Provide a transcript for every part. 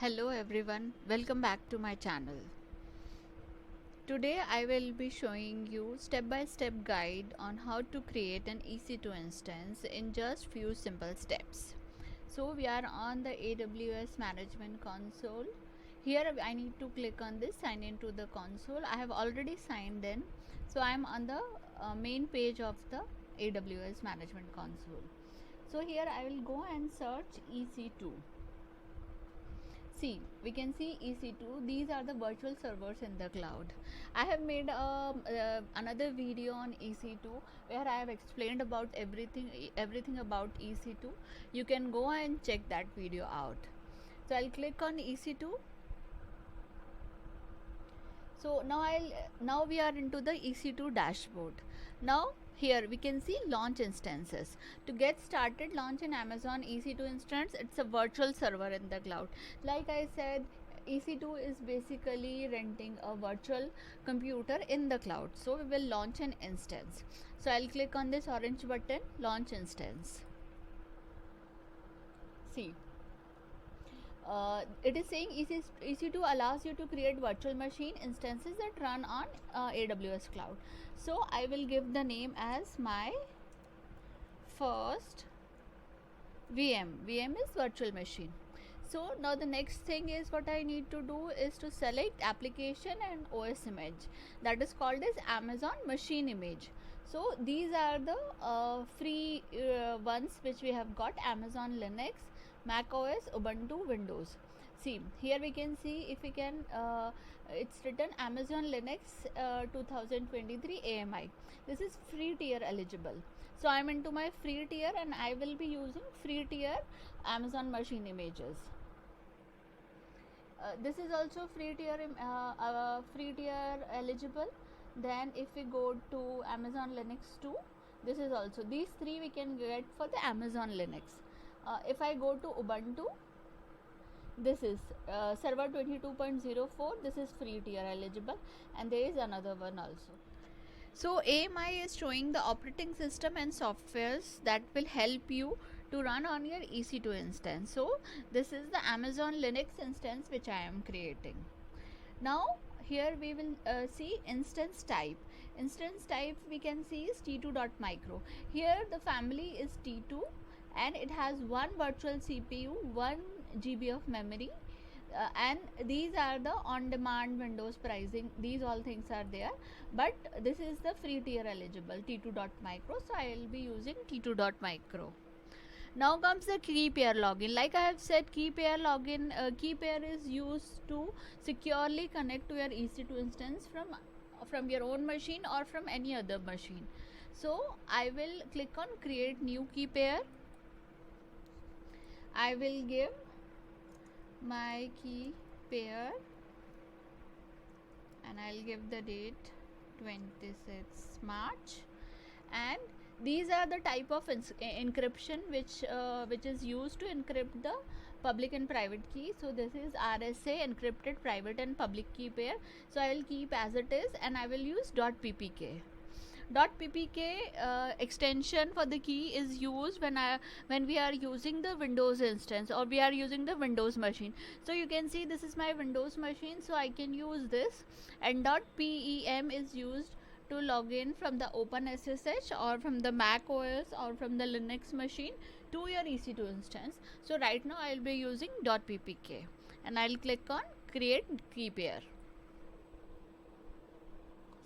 Hello everyone, welcome back to my channel. Today I will be showing you step-by-step guide on how to create an EC2 instance in just few simple steps. So we are on the AWS Management Console. Here I need to click on this sign into the console. I have already signed in, so I am on the main page of the AWS Management Console. So here I will go and search EC2. See, we can see EC2. These are the virtual servers in the cloud. I have made another video on EC2 where I have explained about everything about EC2. You can go and check that video out. So I'll click on EC2. So now we are into the EC2 dashboard. Now here we can see launch instances. To get started, launch an Amazon EC2 instance. It's a virtual server in the cloud. Like I said, EC2 is basically renting a virtual computer in the cloud. So we will launch an instance. So I'll click on this orange button, launch instance. See, it is saying EC2 allows you to create virtual machine instances that run on AWS cloud. So I will give the name as my first VM. VM is virtual machine. So now the next thing is what I need to do is to select application and OS image, that is called as Amazon machine image. So these are the free ones which we have got: Amazon Linux, Mac OS, Ubuntu, Windows. See, here we can see if we can, it's written Amazon Linux 2023 AMI. This is free tier eligible. So I'm into my free tier and I will be using free tier Amazon machine images. This is also free tier eligible. Then if we go to Amazon Linux 2, this is also, these three we can get for the Amazon Linux. If I go to Ubuntu, this is server 22.04. this is free tier eligible, and there is another one also. So AMI is showing the operating system and softwares that will help you to run on your EC2 instance. So this is the Amazon Linux instance which I am creating. Now here we will see instance type. Instance type we can see is T2.micro. Here the family is T2 and it has one virtual CPU, 1 GB of memory, and these are the on-demand Windows pricing. These all things are there, but this is the free tier eligible T2.micro, so I will be using T2.micro. Now comes the key pair login. Like I have said, key pair login, key pair is used to securely connect to your EC2 instance from your own machine or from any other machine. So I will click on create new key pair. I will give my key pair and I'll give the date 26 March, and these are the type of encryption which is used to encrypt the public and private key. So this is RSA, encrypted private and public key pair. So I will keep as it is and I will use .ppk. .ppk extension for the key is used when we are using the Windows instance or we are using the Windows machine. So you can see this is my Windows machine, so I can use this, and .pem is used to log in from the OpenSSH or from the Mac OS or from the Linux machine to your EC2 instance. So right now I will be using .ppk and I will click on create key pair.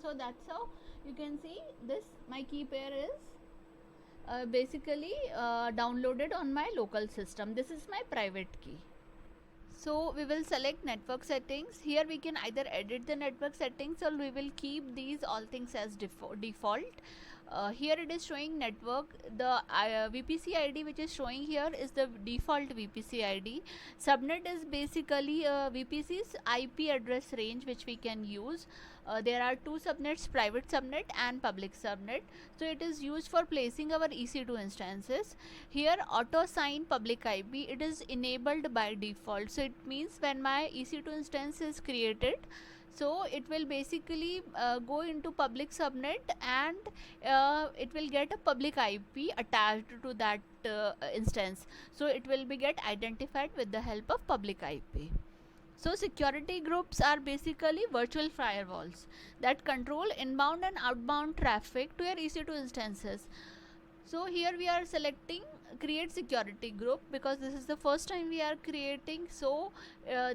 So that's how you can see this. My key pair is basically downloaded on my local system. This is my private key. So we will select network settings. Here we can either edit the network settings or we will keep these all things as default. Here it is showing network. The VPC ID which is showing here is the default VPC ID. Subnet is basically VPC's IP address range which we can use. There are two subnets, private subnet and public subnet. So it is used for placing our EC2 instances. Here auto assign public IP, it is enabled by default. So it means when my EC2 instance is created, So it will basically go into public subnet, and it will get a public IP attached to that instance. So it will be get identified with the help of public IP. So security groups are basically virtual firewalls that control inbound and outbound traffic to your EC2 instances. So here we are selecting create security group because this is the first time we are creating. So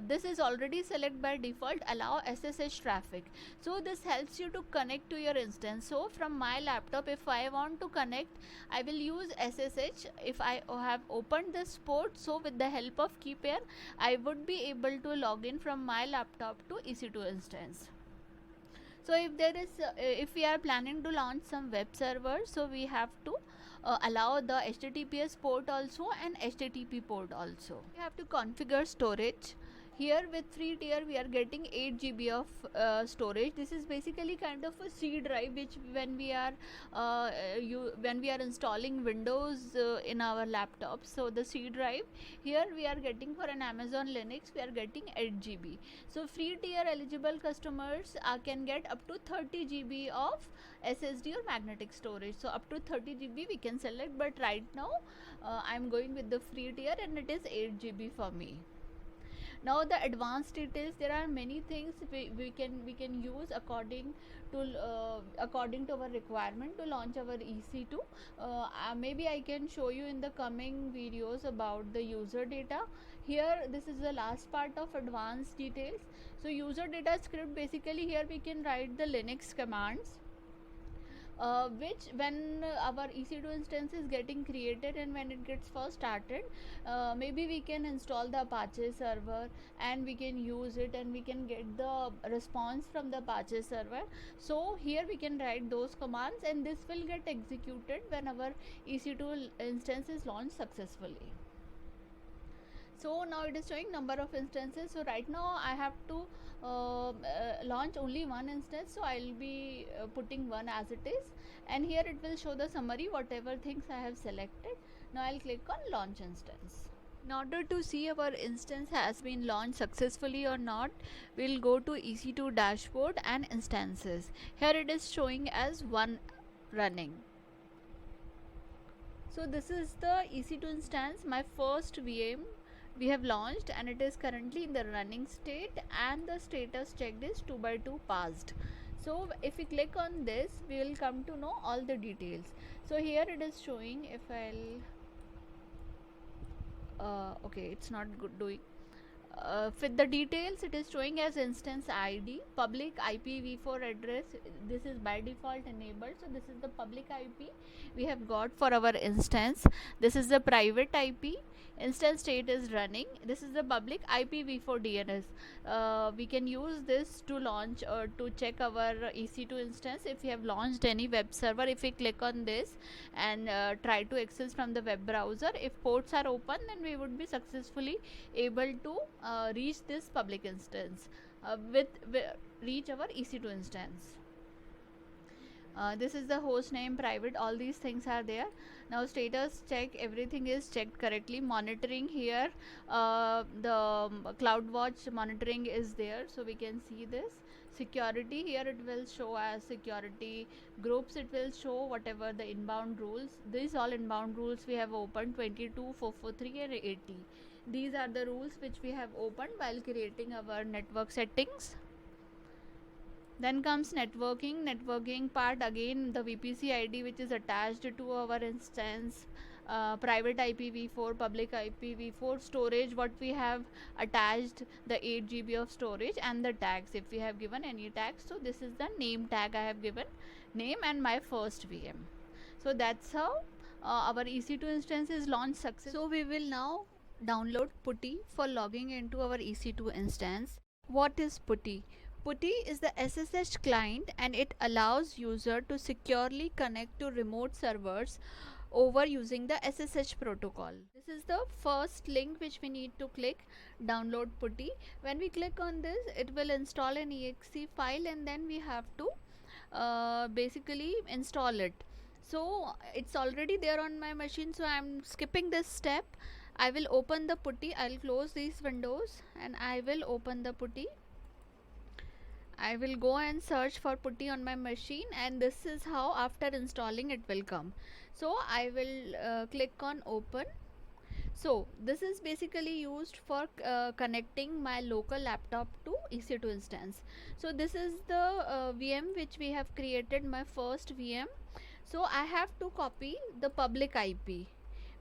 this is already select by default allow SSH traffic. So this helps you to connect to your instance. So from my laptop, if I want to connect, I will use SSH. If I have opened this port, so with the help of key pair, I would be able to log in from my laptop to EC2 instance. So if there is if we are planning to launch some web server, so we have to allow the HTTPS port also and HTTP port also. We have to configure storage. Here with free tier we are getting 8 GB of storage. This is basically kind of a C drive, which when we are installing Windows in our laptops, so the C drive here we are getting for an Amazon Linux, we are getting 8 GB. So free tier eligible customers can get up to 30 GB of SSD or magnetic storage. So up to 30 GB we can select, but right now I'm going with the free tier and it is 8 GB for me. Now the advanced details, there are many things we can use according to our requirement to launch our EC2. Maybe I can show you in the coming videos about the user data. Here this is the last part of advanced details. So user data script, basically here we can write the Linux commands, which when our EC2 instance is getting created and when it gets first started, maybe we can install the Apache server and we can use it and we can get the response from the Apache server. So here we can write those commands and this will get executed when our EC2 instance is launched successfully. So now it is showing number of instances. So right now I have to launch only one instance, so I'll be putting one as it is, and here it will show the summary whatever things I have selected. Now I'll click on launch instance. In order to see our instance has been launched successfully or not, we'll go to EC2 dashboard and instances. Here it is showing as one running. So this is the EC2 instance, my first VM we have launched, and it is currently in the running state and the status checked is 2/2 passed. So if we click on this, we will come to know all the details. So here it is showing, if I'll okay, it's not good doing. With the details, it is showing as instance ID, public IPv4 address. This is by default enabled, so this is the public IP we have got for our instance. This is the private IP. Instance state is running. This is the public IPv4 DNS. We can use this to launch or to check our EC2 instance. If we have launched any web server, if we click on this and try to access from the web browser, if ports are open, then we would be successfully able to reach this public instance, reach our EC2 instance. This is the host name, private, all these things are there. Now status check, everything is checked correctly. Monitoring here, the CloudWatch monitoring is there, so we can see this. Security, here it will show as security groups, it will show whatever the inbound rules. These all inbound rules we have opened, 22, 443 and 80. These are the rules which we have opened while creating our network settings. Then comes networking part, again the VPC ID which is attached to our instance, private IPv4, public IPv4, storage what we have attached, the 8 GB of storage, and the tags if we have given any tags. So this is the name tag I have given, name and my first VM. So that's how our EC2 instance is launched successfully. So we will now download Putty for logging into our EC2 instance. What is Putty? Putty is the SSH client and it allows user to securely connect to remote servers over using the SSH protocol. This is the first link which we need to click, download Putty. When we click on this, it will install an exe file and then we have to basically install it. So it's already there on my machine, so I'm skipping this step. I will open the Putty, I'll close these windows and I will open the Putty. I will go and search for Putty on my machine, and this is how after installing it will come. So I will click on open. So this is basically used for connecting my local laptop to EC2 instance. So this is the VM which we have created, my first VM. So I have to copy the public IP.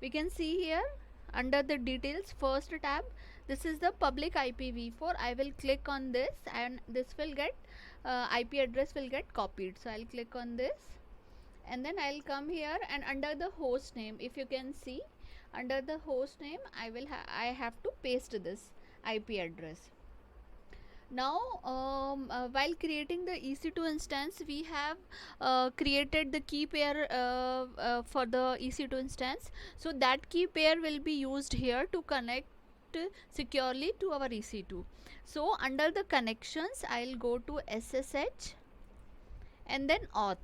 We can see here under the details first tab, this is the public IPv4. I will click on this and this will get IP address will get copied. So I'll click on this and then I'll come here, and under the host name, if you can see under the host name, I have to paste this IP address. Now while creating the EC2 instance, we have created the key pair for the EC2 instance. So that key pair will be used here to connect securely to our EC2. So under the connections, I'll go to SSH and then auth.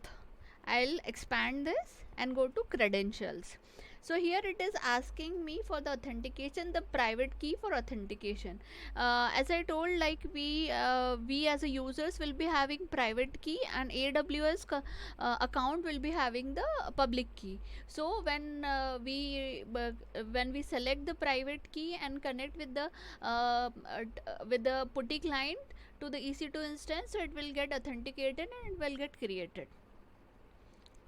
I'll expand this and go to credentials. So here it is asking me for the authentication, the private key for authentication. As I told, like we as a users will be having private key, and AWS account will be having the public key. So when we select the private key and connect with the Putty client to the EC2 instance, so it will get authenticated and it will get created.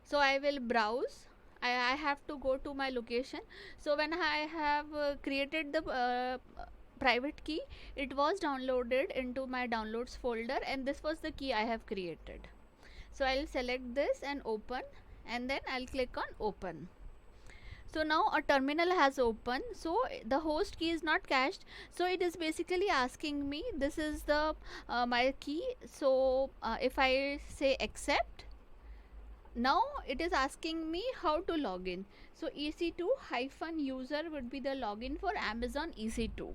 So I will browse. I have to go to my location. So when I have created the private key, it was downloaded into my downloads folder, and this was the key I have created. So I'll select this and open, and then I'll click on open. So now a terminal has opened. So the host key is not cached, so it is basically asking me, this is the my key. So if I say accept, now it is asking me how to log in. So EC2-user would be the login for Amazon EC2.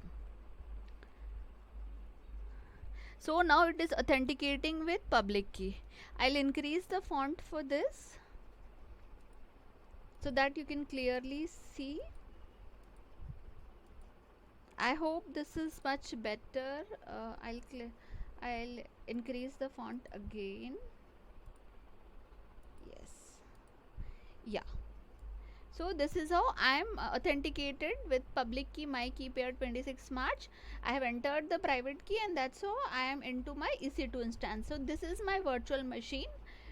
So now it is authenticating with public key. I'll increase the font for this so that you can clearly see. I hope this is much better. I'll increase the font again. Yeah, so this is how I am authenticated with public key, my key pair 26 March. I have entered the private key, and that's how I am into my EC2 instance. So this is my virtual machine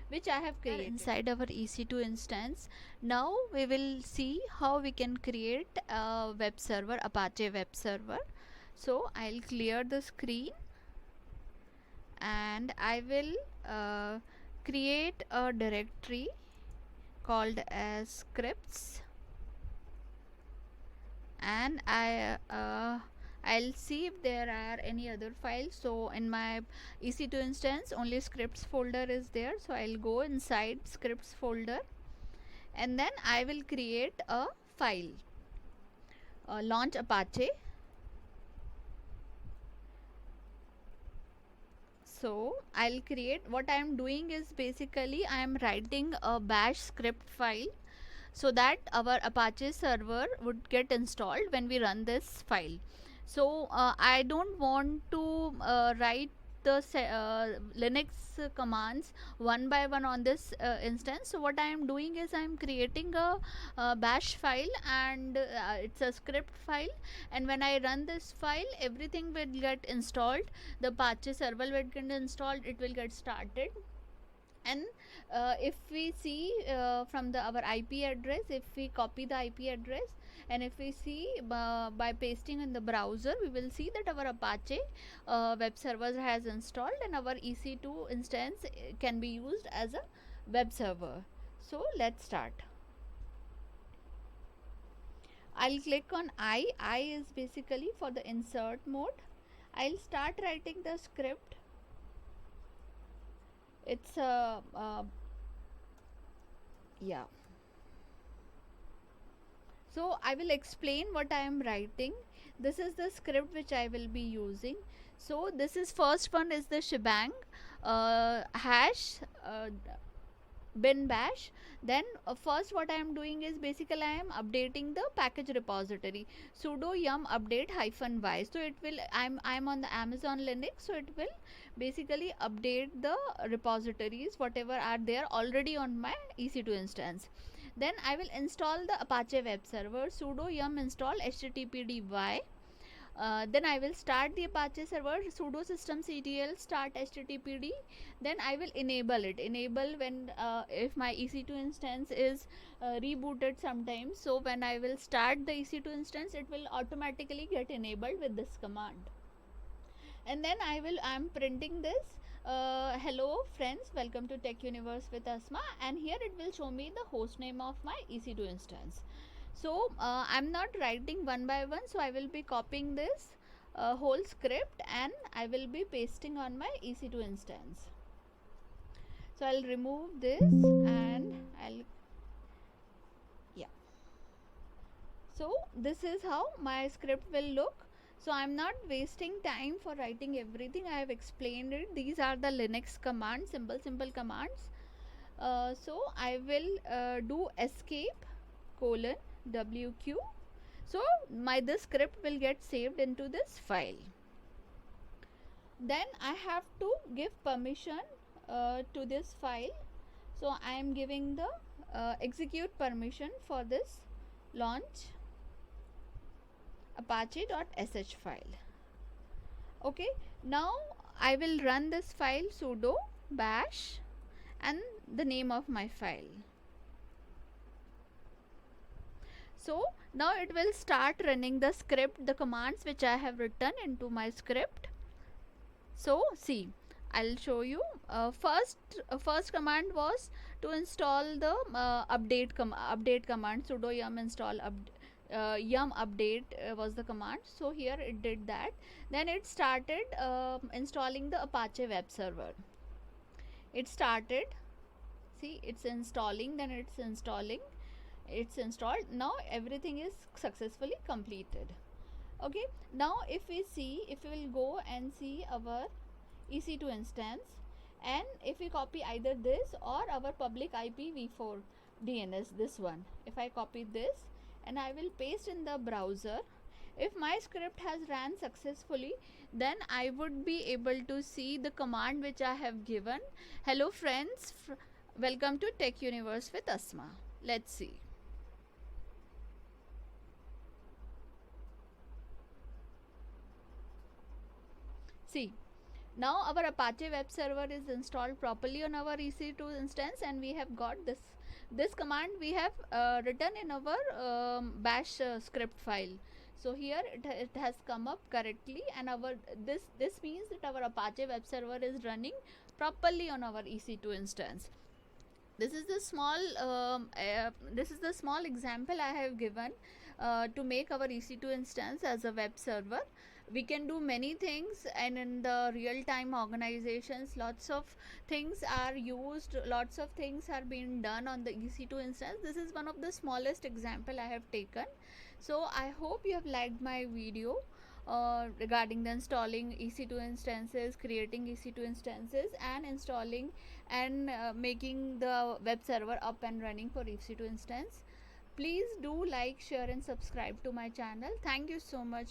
which I have created inside our EC2 instance. Now we will see how we can create a web server, Apache web server. So I'll clear the screen and I will create a directory called as scripts, and I'll see if there are any other files. So in my EC2 instance, only scripts folder is there. So I'll go inside scripts folder, and then I will create a file, launch Apache. So I'll create, what I am doing is basically I am writing a bash script file so that our Apache server would get installed when we run this file. So I don't want to write the Linux commands one by one on this instance. So what I am doing is I am creating a bash file, and it's a script file, and when I run this file, everything will get installed. The Apache server will get installed, it will get started. And if we see from our IP address, if we copy the IP address, and if we see by pasting in the browser, we will see that our Apache web server has installed, and our EC2 instance can be used as a web server. So let's start. I'll click on I is basically for the insert mode. I'll start writing the script. It's yeah. So I will explain what I am writing. This is the script which I will be using. So this is, first one is the shebang hash bin bash. Then first what I am doing is basically I am updating the package repository, sudo yum update -y. So it will, I'm on the Amazon Linux, so it will basically update the repositories whatever are there already on my EC2 instance. Then I will install the Apache web server, sudo yum install httpdy. Then I will start the Apache server, sudo systemctl start httpd. Then I will enable it, enable when if my EC2 instance is rebooted sometimes. So when I will start the EC2 instance, it will automatically get enabled with this command. And then I'm printing this hello friends, welcome to Tech Universe with Asma, and here it will show me the host name of my EC2 instance. So I'm not writing one by one, so I will be copying this whole script and I will be pasting on my EC2 instance. So I'll remove this and so this is how my script will look. So I'm not wasting time for writing everything. I have explained it. These are the Linux commands, simple commands. So I will do escape : wq. So this script will get saved into this file. Then I have to give permission to this file. So I am giving the execute permission for this launch apache.sh file. Okay, now I will run this file, sudo bash and the name of my file. So now it will start running the script, the commands which I have written into my script. So see, I'll show you. First command was to install the update command, sudo yum install yum update was the command. So here it did that. Then it started installing the Apache web server. It started, see, it's installing, then it's installing, it's installed. Now everything is successfully completed. Okay, now if we will go and see our EC2 instance, and if we copy either this or our public IPv4 DNS, this one, if I copy this and I will paste in the browser, if my script has ran successfully, then I would be able to see the command which I have given. Hello friends, welcome to Tech Universe with Asma. Let's see. See, now our Apache web server is installed properly on our EC2 instance, and we have got this command we have written in our bash script file. So here it has come up correctly, and our this means that our Apache web server is running properly on our EC2 instance. This is the small example I have given to make our EC2 instance as a web server. We can do many things, and in the real-time organizations, lots of things are used, lots of things are being done on the EC2 instance. This is one of the smallest example I have taken. So I hope you have liked my video regarding the installing EC2 instances, creating EC2 instances, and installing and making the web server up and running for EC2 instance. Please do like, share and subscribe to my channel. Thank you so much.